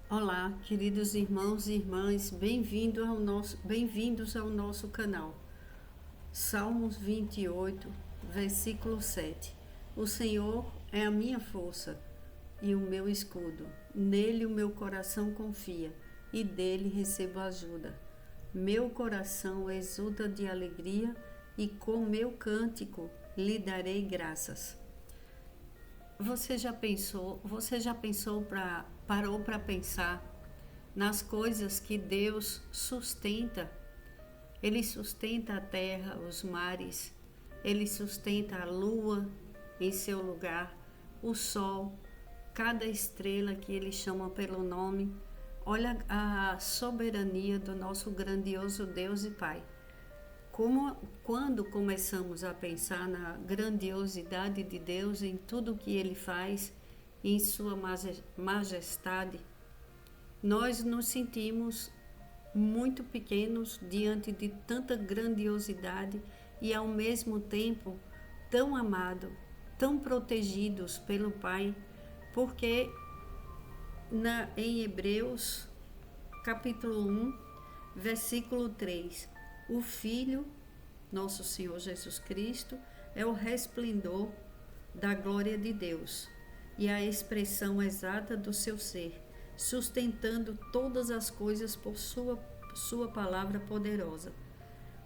Olá, queridos irmãos e irmãs, bem-vindos ao nosso canal. Salmos 28, versículo 7. O Senhor é a minha força e o meu escudo. Nele o meu coração confia e dele recebo ajuda. Meu coração exulta de alegria e com meu cântico lhe darei graças. Parou para pensar nas coisas que Deus sustenta? Ele sustenta a terra, os mares, ele sustenta a lua em seu lugar, o sol, cada estrela que ele chama pelo nome. Olha a soberania do nosso grandioso Deus e Pai. Quando começamos a pensar na grandiosidade de Deus, em tudo que Ele faz, em Sua majestade, nós nos sentimos muito pequenos diante de tanta grandiosidade e, ao mesmo tempo, tão amados, tão protegidos pelo Pai, porque em Hebreus, capítulo 1, versículo 3, o Filho, nosso Senhor Jesus Cristo, é o resplendor da glória de Deus e a expressão exata do seu ser, sustentando todas as coisas por sua palavra poderosa.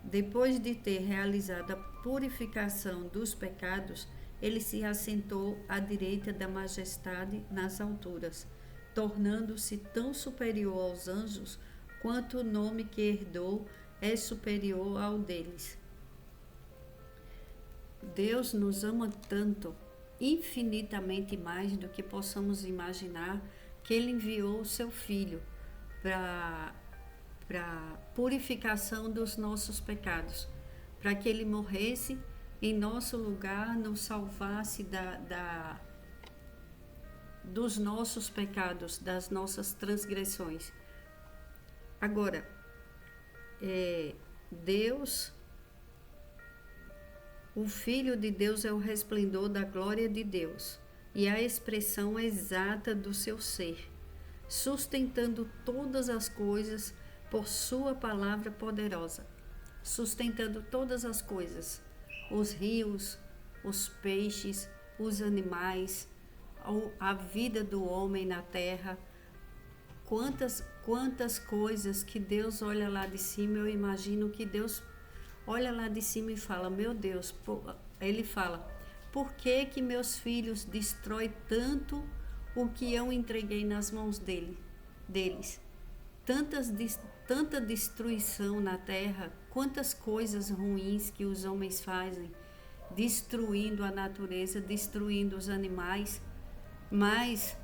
Depois de ter realizado a purificação dos pecados, ele se assentou à direita da majestade nas alturas, tornando-se tão superior aos anjos quanto o nome que herdou é superior ao deles. Deus nos ama tanto, infinitamente mais do que possamos imaginar, que Ele enviou o Seu Filho para purificação dos nossos pecados, para que Ele morresse em nosso lugar, nos salvasse dos nossos pecados, das nossas transgressões. Agora, Deus, o Filho de Deus é o resplendor da glória de Deus e a expressão exata do seu ser, sustentando todas as coisas por sua palavra poderosa, sustentando todas as coisas, os rios, os peixes, os animais, a vida do homem na terra. Quantas coisas que Deus olha lá de cima. Eu imagino que Deus olha lá de cima e fala: meu Deus, Ele fala, por que meus filhos destroem tanto o que eu entreguei nas mãos deles? Tanta destruição na terra, quantas coisas ruins que os homens fazem, destruindo a natureza, destruindo os animais, mas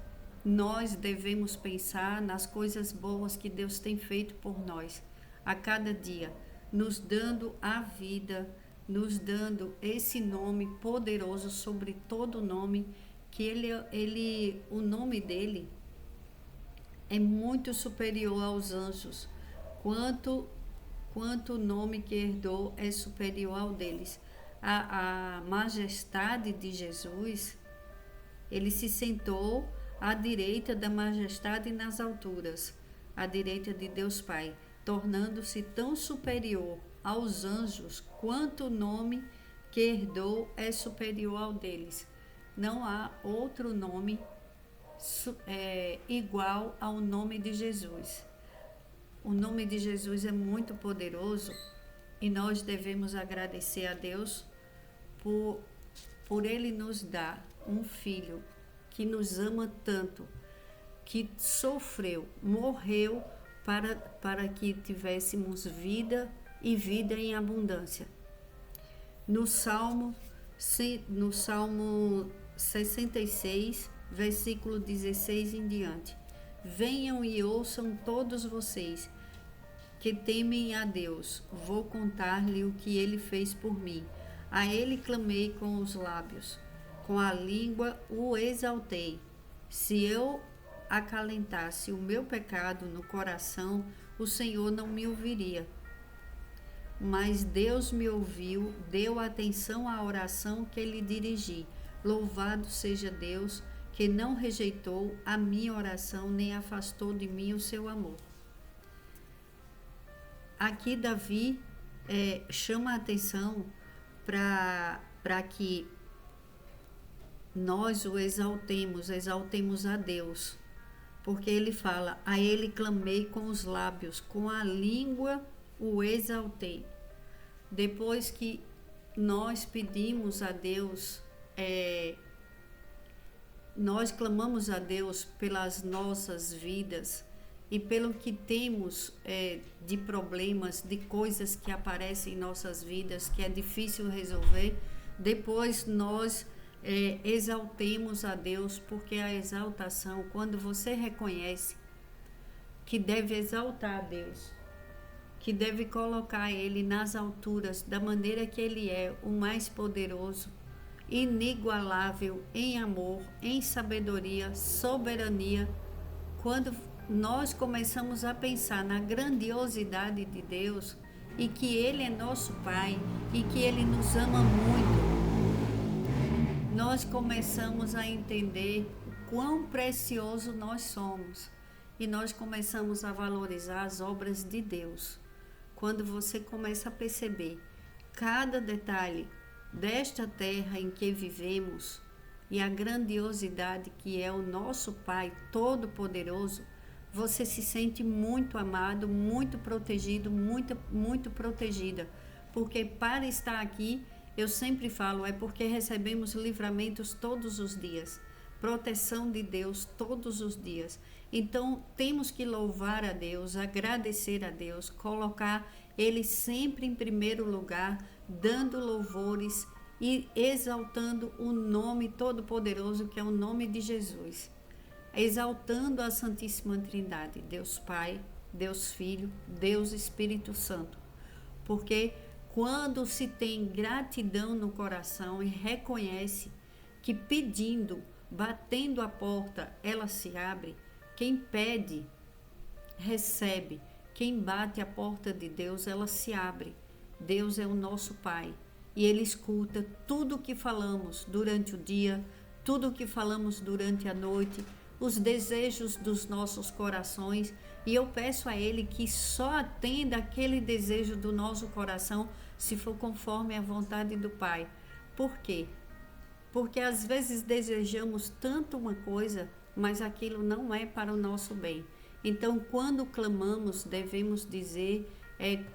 nós devemos pensar nas coisas boas que Deus tem feito por nós a cada dia, nos dando a vida, nos dando esse nome poderoso sobre todo nome, que o nome dele é muito superior aos anjos, quanto o nome que herdou é superior ao deles. A majestade de Jesus, ele se sentou à direita da majestade nas alturas, à direita de Deus Pai, tornando-se tão superior aos anjos quanto o nome que herdou é superior ao deles. Não há outro nome igual ao nome de Jesus. O nome de Jesus é muito poderoso e nós devemos agradecer a Deus por Ele nos dar um Filho que nos ama tanto, que sofreu, morreu para que tivéssemos vida e vida em abundância. No Salmo 66, versículo 16 em diante: venham e ouçam todos vocês que temem a Deus, vou contar-lhe o que ele fez por mim. A ele clamei com os lábios, com a língua o exaltei. Se eu acalentasse o meu pecado no coração, o Senhor não me ouviria. Mas Deus me ouviu, deu atenção à oração que lhe dirigi. Louvado seja Deus, porque não rejeitou a minha oração, nem afastou de mim o seu amor. Aqui Davi chama a atenção para que nós o exaltemos a Deus, porque ele fala, a ele clamei com os lábios, com a língua o exaltei. Depois que nós pedimos a Deus, nós clamamos a Deus pelas nossas vidas e pelo que temos de problemas, de coisas que aparecem em nossas vidas, que é difícil resolver, depois nós exaltemos a Deus, porque a exaltação, quando você reconhece que deve exaltar a Deus, que deve colocar Ele nas alturas, da maneira que Ele é, o mais poderoso, inigualável em amor, em sabedoria, soberania, quando nós começamos a pensar na grandiosidade de Deus e que Ele é nosso Pai e que Ele nos ama muito, nós começamos a entender o quão precioso nós somos e nós começamos a valorizar as obras de Deus. Quando você começa a perceber cada detalhe desta terra em que vivemos e a grandiosidade que é o nosso Pai Todo-Poderoso, você se sente muito amado, muito protegido, muito protegida, porque para estar aqui, eu sempre falo, é porque recebemos livramentos todos os dias, proteção de Deus todos os dias. Então, temos que louvar a Deus, agradecer a Deus, colocar Ele sempre em primeiro lugar, dando louvores e exaltando o nome todo-poderoso que é o nome de Jesus. Exaltando a Santíssima Trindade, Deus Pai, Deus Filho, Deus Espírito Santo. Porque quando se tem gratidão no coração e reconhece que pedindo, batendo a porta, ela se abre, quem pede, recebe. Quem bate a porta de Deus, ela se abre. Deus é o nosso Pai e Ele escuta tudo o que falamos durante o dia, tudo o que falamos durante a noite, os desejos dos nossos corações, e eu peço a Ele que só atenda aquele desejo do nosso coração se for conforme a vontade do Pai. Por quê? Porque às vezes desejamos tanto uma coisa, mas aquilo não é para o nosso bem. Então, quando clamamos, devemos dizer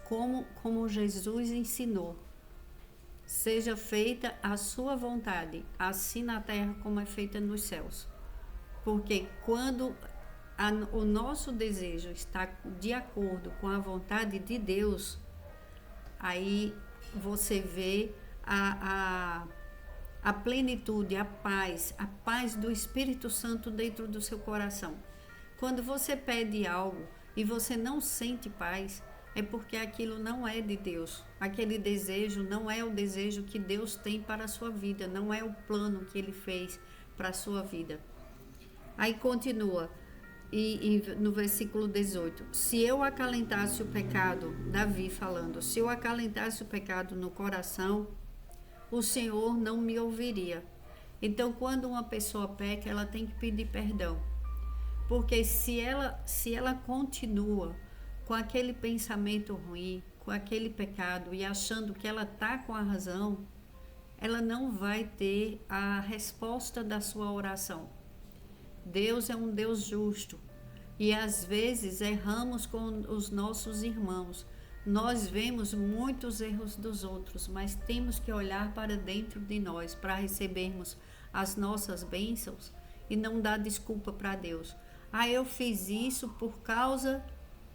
como Jesus ensinou: seja feita a sua vontade, assim na terra como é feita nos céus. Porque quando o nosso desejo está de acordo com a vontade de Deus, aí você vê a plenitude, a paz do Espírito Santo dentro do seu coração. Quando você pede algo e você não sente paz, é porque aquilo não é de Deus. Aquele desejo não é o desejo que Deus tem para a sua vida, não é o plano que Ele fez para a sua vida. Aí continua, no versículo 18, se eu acalentasse o pecado, Davi falando, se eu acalentasse o pecado no coração, o Senhor não me ouviria. Então, quando uma pessoa peca, ela tem que pedir perdão. Porque se ela continua com aquele pensamento ruim, com aquele pecado e achando que ela está com a razão, ela não vai ter a resposta da sua oração. Deus é um Deus justo e às vezes erramos com os nossos irmãos. Nós vemos muitos erros dos outros, mas temos que olhar para dentro de nós para recebermos as nossas bênçãos e não dar desculpa para Deus. Eu fiz isso por causa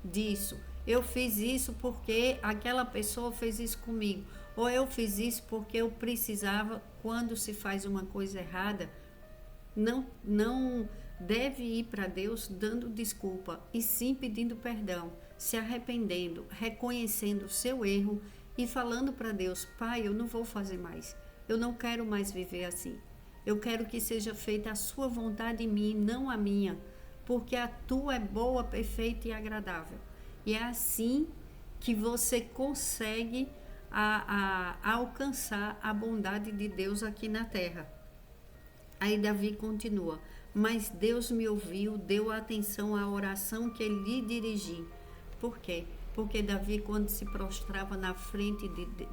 disso. Eu fiz isso porque aquela pessoa fez isso comigo. Ou eu fiz isso porque eu precisava. Quando se faz uma coisa errada, não deve ir para Deus dando desculpa, e sim pedindo perdão, se arrependendo, reconhecendo o seu erro e falando para Deus: Pai, eu não vou fazer mais, eu não quero mais viver assim, eu quero que seja feita a sua vontade em mim, não a minha, porque a tua é boa, perfeita e agradável. E é assim que você consegue alcançar a bondade de Deus aqui na terra. Aí Davi continua: mas Deus me ouviu, deu atenção à oração que lhe dirigi. Por quê? Porque Davi, quando se prostrava na frente,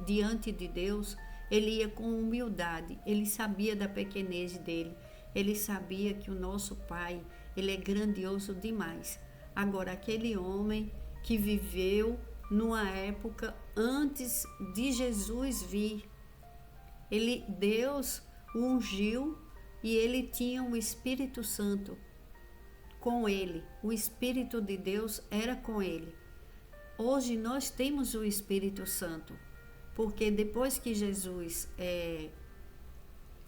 diante de Deus, ele ia com humildade, ele sabia da pequenez dele, ele sabia que o nosso Pai, ele é grandioso demais. Agora, aquele homem que viveu numa época antes de Jesus vir, Deus o ungiu e ele tinha o Espírito Santo com ele, o Espírito de Deus era com ele. Hoje nós temos o Espírito Santo, porque depois que Jesus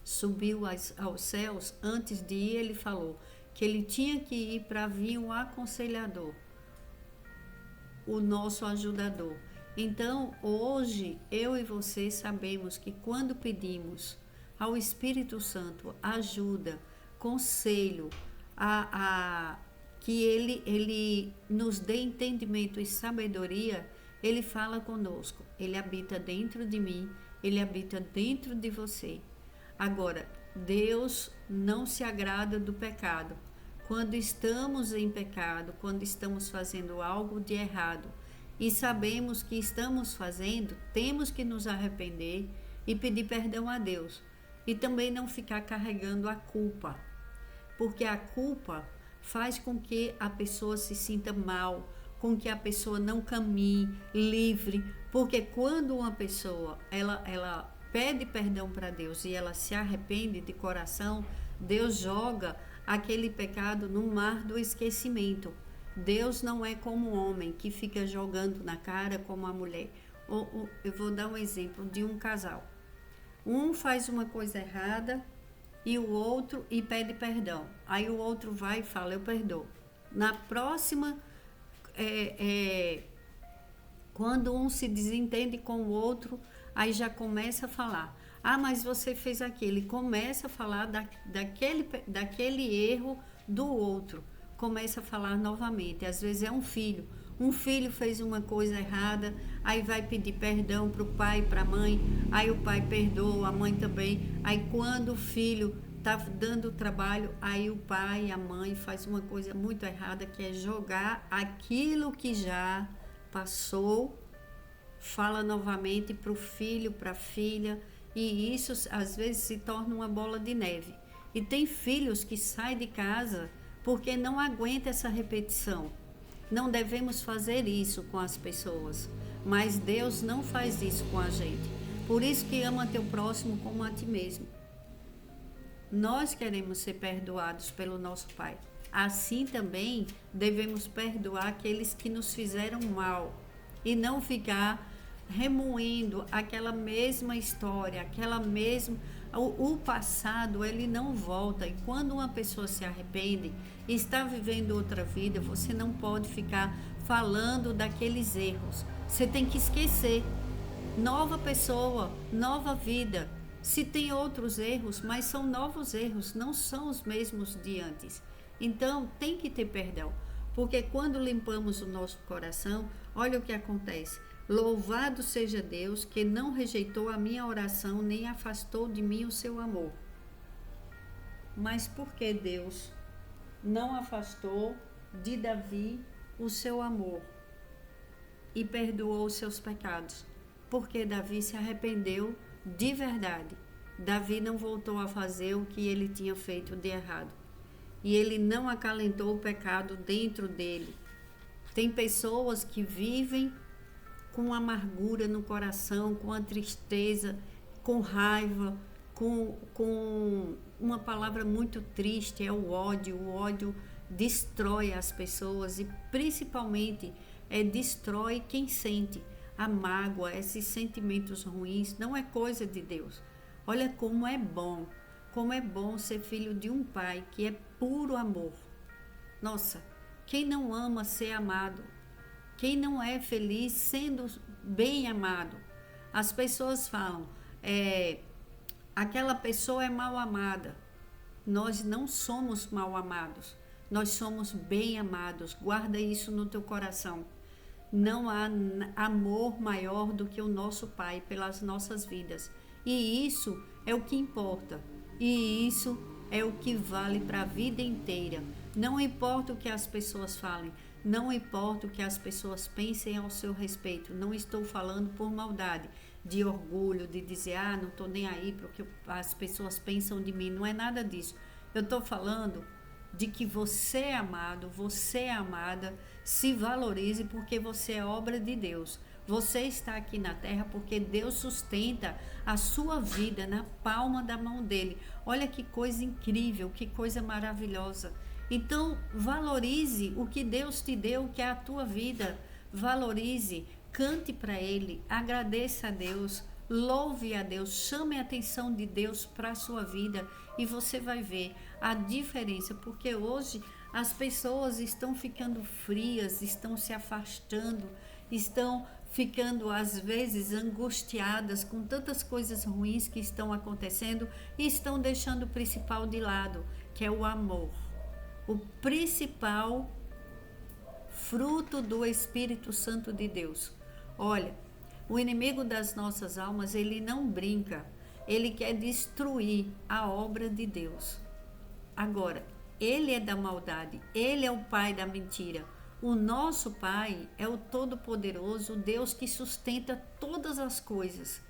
subiu aos céus, antes de ir, ele falou que ele tinha que ir para vir um aconselhador, o nosso ajudador. Então, hoje, eu e você sabemos que quando pedimos ao Espírito Santo ajuda, conselho, que ele nos dê entendimento e sabedoria, ele fala conosco, ele habita dentro de mim, ele habita dentro de você. Agora, Deus não se agrada do pecado. Quando estamos em pecado, quando estamos fazendo algo de errado e sabemos que estamos fazendo, temos que nos arrepender e pedir perdão a Deus. E também não ficar carregando a culpa, porque a culpa faz com que a pessoa se sinta mal, com que a pessoa não caminhe livre, porque quando uma pessoa ela pede perdão para Deus e ela se arrepende de coração, Deus joga aquele pecado no mar do esquecimento. Deus não é como um homem que fica jogando na cara como a mulher. Eu vou dar um exemplo de um casal. Um faz uma coisa errada e o outro e pede perdão. Aí o outro vai e fala, eu perdoo. Na próxima, quando um se desentende com o outro, aí já começa a falar, mas você fez aquilo. E começa a falar daquele erro do outro. Começa a falar novamente. Às vezes é um filho. Um filho fez uma coisa errada, aí vai pedir perdão para o pai, para a mãe, aí o pai perdoa, a mãe também. Aí quando o filho está dando trabalho, aí o pai e a mãe faz uma coisa muito errada, que é jogar aquilo que já passou, fala novamente para o filho, para a filha, e isso às vezes se torna uma bola de neve. E tem filhos que saem de casa porque não aguentam essa repetição. Não devemos fazer isso com as pessoas, mas Deus não faz isso com a gente. Por isso que ama teu próximo como a ti mesmo. Nós queremos ser perdoados pelo nosso Pai. Assim também devemos perdoar aqueles que nos fizeram mal e não ficar remoendo aquela mesma história, o passado ele não volta, e quando uma pessoa se arrepende e está vivendo outra vida, você não pode ficar falando daqueles erros. Você tem que esquecer. Nova pessoa, nova vida. Se tem outros erros, mas são novos erros, não são os mesmos de antes. Então tem que ter perdão, porque quando limpamos o nosso coração, olha o que acontece. Louvado seja Deus, que não rejeitou a minha oração, nem afastou de mim o seu amor. Mas por que Deus não afastou de Davi o seu amor e perdoou os seus pecados? Porque Davi se arrependeu de verdade. Davi não voltou a fazer o que ele tinha feito de errado. E ele não acalentou o pecado dentro dele. Tem pessoas que vivem com amargura no coração, com a tristeza, com raiva, com uma palavra muito triste, é o ódio. O ódio destrói as pessoas e principalmente destrói quem sente. A mágoa, esses sentimentos ruins, não é coisa de Deus. Olha como é bom ser filho de um pai que é puro amor. Nossa, quem não ama ser amado? Quem não é feliz sendo bem amado? As pessoas falam, aquela pessoa é mal amada. Nós não somos mal amados, nós somos bem amados. Guarda isso no teu coração. Não há amor maior do que o nosso Pai pelas nossas vidas. E isso é o que importa. E isso é o que vale para a vida inteira. Não importa o que as pessoas falem, não importa o que as pessoas pensem ao seu respeito. Não estou falando por maldade, de orgulho, de dizer, não estou nem aí para o que as pessoas pensam de mim. Não é nada disso. Eu estou falando de que você é amado, você é amada, se valorize porque você é obra de Deus. Você está aqui na terra porque Deus sustenta a sua vida na palma da mão dele. Olha que coisa incrível, que coisa maravilhosa. Então, valorize o que Deus te deu, que é a tua vida. Valorize, cante para ele, agradeça a Deus, louve a Deus, chame a atenção de Deus para a sua vida e você vai ver a diferença, porque hoje as pessoas estão ficando frias, estão se afastando, estão ficando às vezes angustiadas com tantas coisas ruins que estão acontecendo e estão deixando o principal de lado, que é o amor. O principal fruto do Espírito Santo de Deus. Olha, o inimigo das nossas almas, ele não brinca, ele quer destruir a obra de Deus. Agora, ele é da maldade, ele é o pai da mentira. O nosso Pai é o Todo-Poderoso, o Deus que sustenta todas as coisas.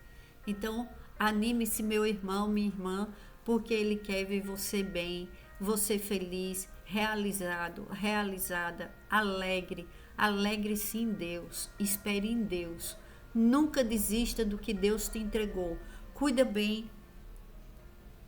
Então, anime-se, meu irmão, minha irmã, porque Ele quer ver você bem, você feliz, realizado, realizada, alegre. Alegre-se em Deus, espere em Deus. Nunca desista do que Deus te entregou. Cuida bem.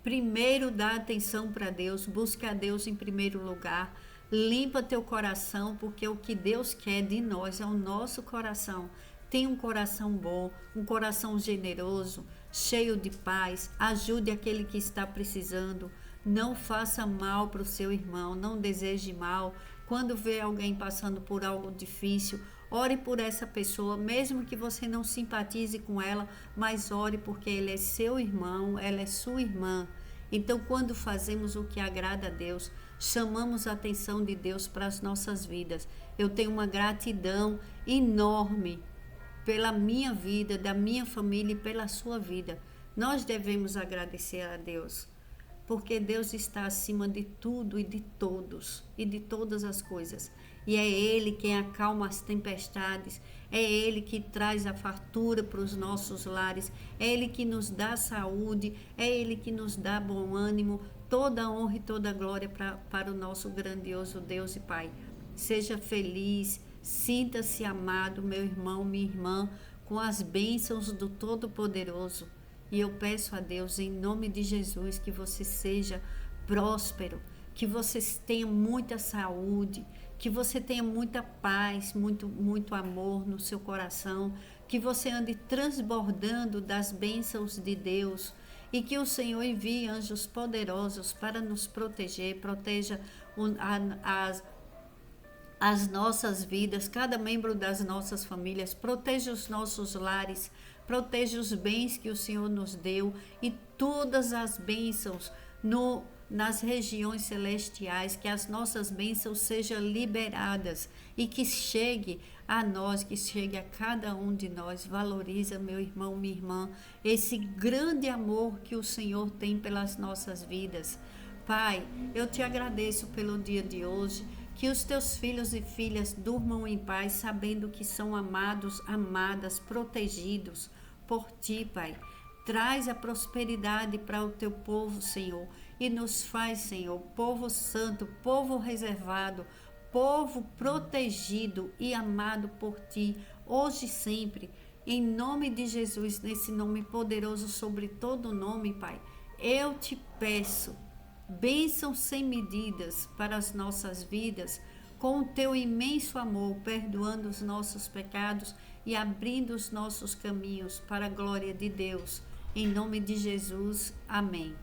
Primeiro dá atenção para Deus, busque a Deus em primeiro lugar. Limpa teu coração, porque o que Deus quer de nós é o nosso coração. Tenha um coração bom, um coração generoso, cheio de paz. Ajude aquele que está precisando. Não faça mal para o seu irmão, não deseje mal. Quando vê alguém passando por algo difícil, ore por essa pessoa, mesmo que você não simpatize com ela, mas ore porque ele é seu irmão, ela é sua irmã. Então, quando fazemos o que agrada a Deus, chamamos a atenção de Deus para as nossas vidas. Eu tenho uma gratidão enorme pela minha vida, da minha família e pela sua vida. Nós devemos agradecer a Deus, porque Deus está acima de tudo e de todos e de todas as coisas. E é Ele quem acalma as tempestades, é Ele que traz a fartura para os nossos lares, é Ele que nos dá saúde, é Ele que nos dá bom ânimo. Toda a honra e toda a glória para o nosso grandioso Deus e Pai. Seja feliz, sinta-se amado, meu irmão, minha irmã, com as bênçãos do Todo-Poderoso. E eu peço a Deus, em nome de Jesus, que você seja próspero, que você tenha muita saúde, que você tenha muita paz, muito amor no seu coração, que você ande transbordando das bênçãos de Deus e que o Senhor envie anjos poderosos para nos proteger, proteja as nossas vidas, cada membro das nossas famílias, proteja os nossos lares, proteja os bens que o Senhor nos deu e todas as bênçãos nas regiões celestiais, que as nossas bênçãos sejam liberadas e que chegue a nós, que chegue a cada um de nós. Valoriza, meu irmão, minha irmã, esse grande amor que o Senhor tem pelas nossas vidas. Pai, eu te agradeço pelo dia de hoje, que os teus filhos e filhas durmam em paz, sabendo que são amados, amadas, protegidos por ti, Pai. Traz a prosperidade para o teu povo, Senhor, e nos faz, Senhor, povo santo, povo reservado, povo protegido e amado por ti, hoje e sempre. Em nome de Jesus, nesse nome poderoso sobre todo nome, Pai, eu te peço, bênção sem medidas para as nossas vidas, com o teu imenso amor, perdoando os nossos pecados e abrindo os nossos caminhos para a glória de Deus. Em nome de Jesus, amém.